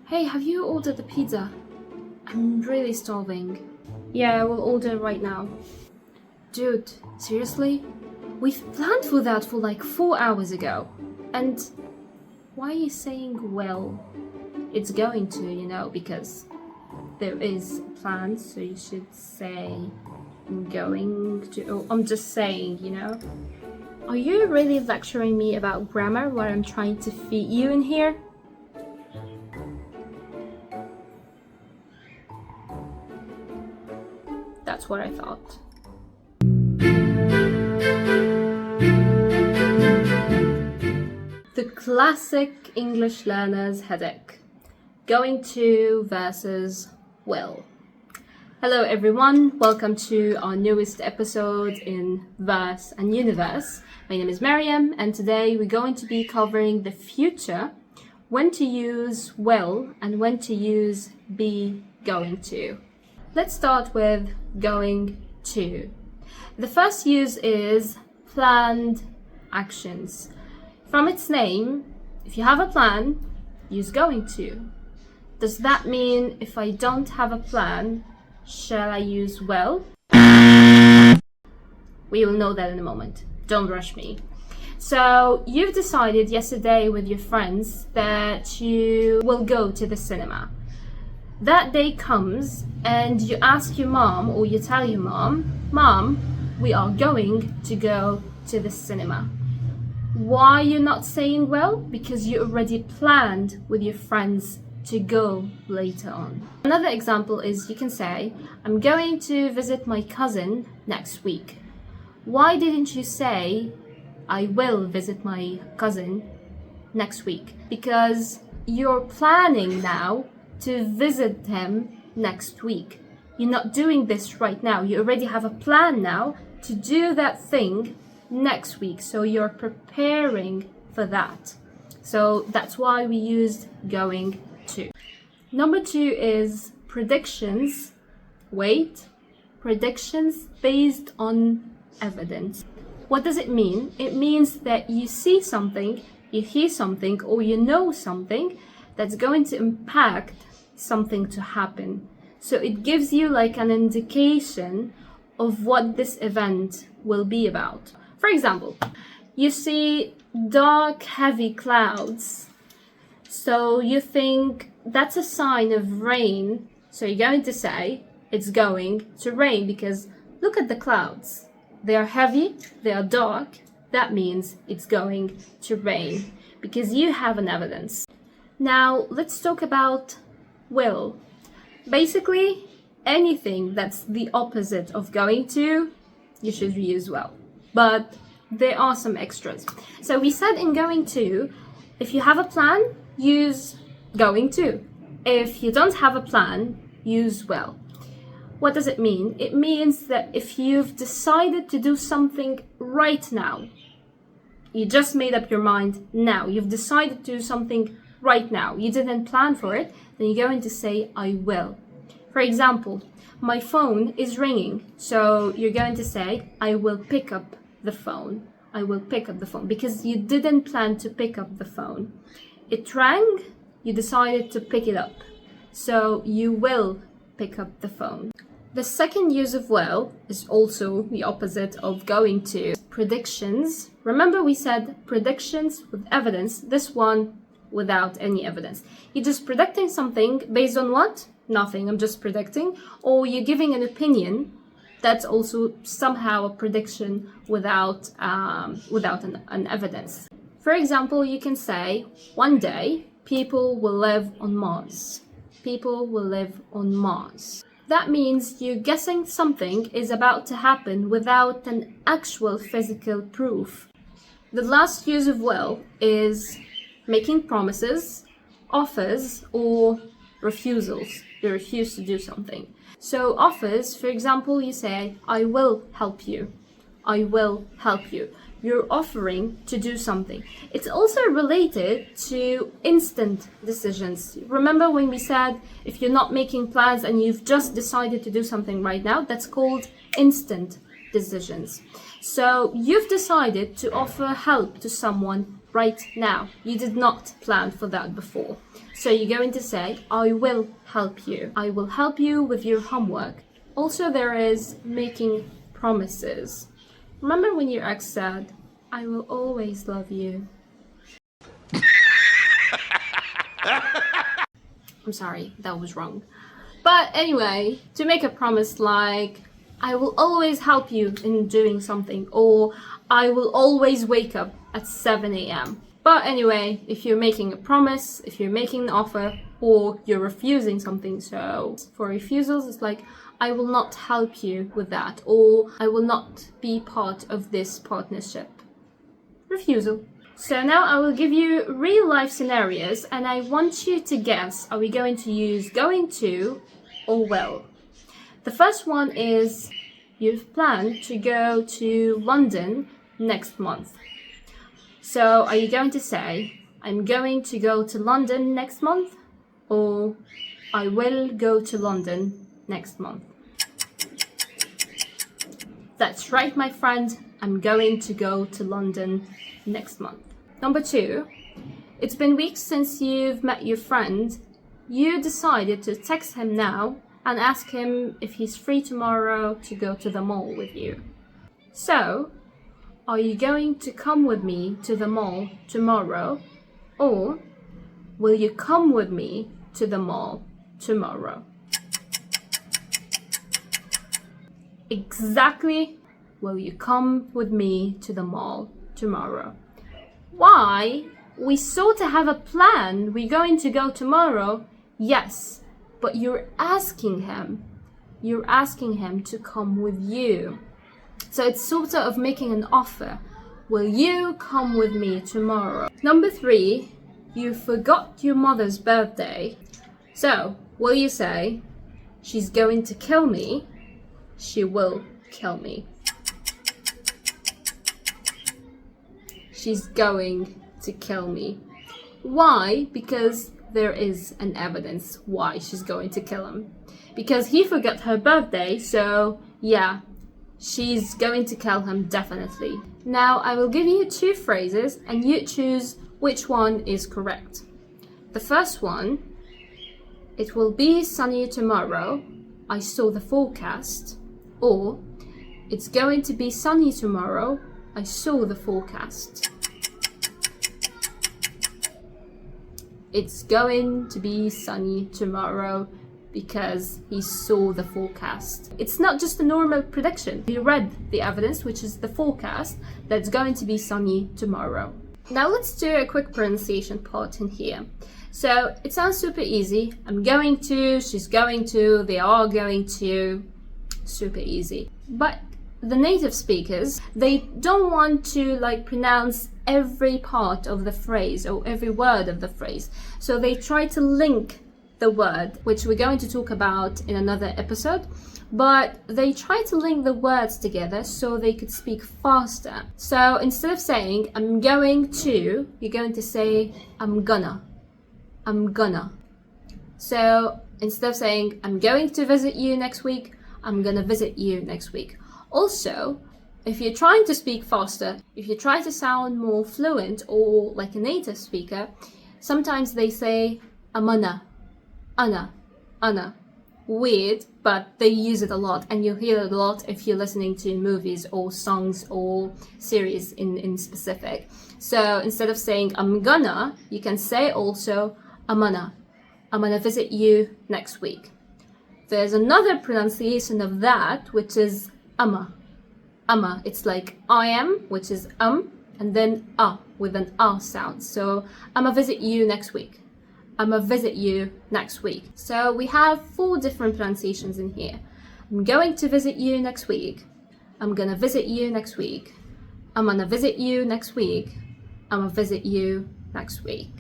Hey, have you ordered the pizza? I'm really starving. Yeah, we'll order it right now. Dude, seriously? We've planned for that for like 4 hours ago. And why are you saying, well, it's going to, because there is a plan, so you should say, I'm going to, or I'm just saying. Are you really lecturing me about grammar while I'm trying to feed you in here? That's what I thought. The classic English learner's headache. Going to versus will. Hello everyone, welcome to our newest episode in Verse and Universe. My name is Mariam and today we're going to be covering the future, when to use will and when to use be going to. Let's start with going to. The first use is planned actions. From its name, if you have a plan, use going to. Does that mean if I don't have a plan, shall I use will? We will know that in a moment. Don't rush me. So you've decided yesterday with your friends that you will go to the cinema. That day comes and you ask your mom, or you tell your Mom, we are going to go to the cinema. Why you're not saying well? Because you already planned with your friends to go later on. Another example is you can say, I'm going to visit my cousin next week. Why didn't you say, I will visit my cousin next week? Because you're planning now to visit him next week. You're not doing this right now. You already have a plan now to do that thing next week. So you're preparing for that. So that's why we used going to. Number 2 is predictions. Predictions based on evidence. What does it mean? It means that you see something, you hear something, or you know something that's going to impact something to happen. So it gives you like an indication of what this event will be about. For example, you see dark, heavy clouds. So you think that's a sign of rain. So you're going to say it's going to rain because look at the clouds. They are heavy, they are dark. That means it's going to rain because you have an evidence. Now let's talk about will. Basically, anything that's the opposite of going to, you should use will. But there are some extras. So we said in going to, if you have a plan, use going to. If you don't have a plan, use will. What does it mean? It means that if you've decided to do something right now, you just made up your mind now, you've decided to do something right now, you didn't plan for it, then you're going to say, I will. For example, my phone is ringing. So you're going to say, I will pick up the phone. I will pick up the phone because you didn't plan to pick up the phone. It rang, you decided to pick it up. So you will pick up the phone. The second use of will is also the opposite of going to. Predictions. Remember we said predictions with evidence. This one without any evidence. You're just predicting something based on what? Nothing, I'm just predicting. Or you're giving an opinion. That's also somehow a prediction without an evidence. For example, you can say, one day people will live on Mars. People will live on Mars. That means you're guessing something is about to happen without an actual physical proof. The last use of will is making promises, offers, or refusals. You refuse to do something. So offers, for example, you say, I will help you. I will help you. You're offering to do something. It's also related to instant decisions. Remember when we said if you're not making plans and you've just decided to do something right now, that's called instant decisions. So you've decided to offer help to someone right now. You did not plan for that before. So you're going to say, I will help you. I will help you with your homework. Also, there is making promises. Remember when your ex said, I will always love you. I'm sorry, that was wrong. But anyway, to make a promise like, I will always help you in doing something, or I will always wake up at 7 a.m. But anyway, if you're making a promise, if you're making an offer, or you're refusing something, so for refusals, it's like, I will not help you with that, or I will not be part of this partnership. Refusal. So now I will give you real life scenarios and I want you to guess, are we going to use going to or will? The first one is, you've planned to go to London next month. So are you going to say, I'm going to go to London next month, or I will go to London next month? That's right, my friend, I'm going to go to London next month. Number 2, it's been weeks since you've met your friend. You decided to text him now and ask him if he's free tomorrow to go to the mall with you. So, are you going to come with me to the mall tomorrow, or will you come with me to the mall tomorrow? Exactly, will you come with me to the mall tomorrow? Why? We sort of have a plan. We're going to go tomorrow. Yes, but you're asking him to come with you. So it's sort of making an offer. Will you come with me tomorrow? Number 3, you forgot your mother's birthday. So, will you say, she's going to kill me? She will kill me. She's going to kill me. Why? Because there is an evidence why she's going to kill him. Because he forgot her birthday, so yeah, she's going to kill him definitely. Now I will give you 2 phrases and you choose which one is correct. The first one, it will be sunny tomorrow, I saw the forecast, or it's going to be sunny tomorrow, I saw the forecast. It's going to be sunny tomorrow because he saw the forecast. It's not just a normal prediction. He read the evidence, which is the forecast, that's going to be sunny tomorrow. Now let's do a quick pronunciation part in here. So it sounds super easy. I'm going to, she's going to, they are going to. Super easy. But the native speakers, they don't want to pronounce every part of the phrase or every word of the phrase. So they try to link the word, which we're going to talk about in another episode, but they try to link the words together so they could speak faster. So instead of saying, I'm going to, you're going to say, I'm gonna. So instead of saying, I'm going to visit you next week, I'm gonna visit you next week. Also, if you're trying to speak faster, if you try to sound more fluent or like a native speaker, sometimes they say amana, ana. Weird, but they use it a lot, and you'll hear it a lot if you're listening to movies or songs or series in specific. So instead of saying I'm gonna, you can say also amana. I'm gonna visit you next week. There's another pronunciation of that, which is ama. It's like I am, which is and then with an sound. So I'ma visit you next week. I'ma visit you next week. So we have 4 different pronunciations in here. I'm going to visit you next week. I'm gonna visit you next week. I'm gonna visit you next week. I'm gonna visit you next week.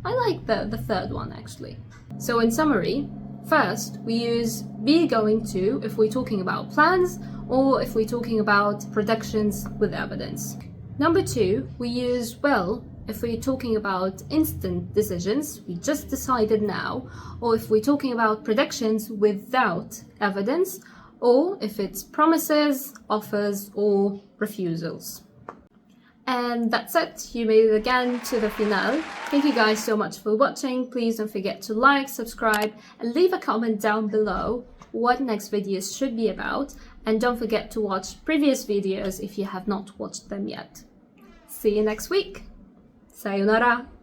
I like the third one actually. So in summary, first, we use be going to if we're talking about plans or if we're talking about predictions with evidence. Number 2, we use will if we're talking about instant decisions, we just decided now, or if we're talking about predictions without evidence, or if it's promises, offers, or refusals. And that's it, you made it again to the finale. Thank you guys so much for watching. Please don't forget to like, subscribe, and leave a comment down below what next videos should be about. And don't forget to watch previous videos if you have not watched them yet. See you next week. Sayonara!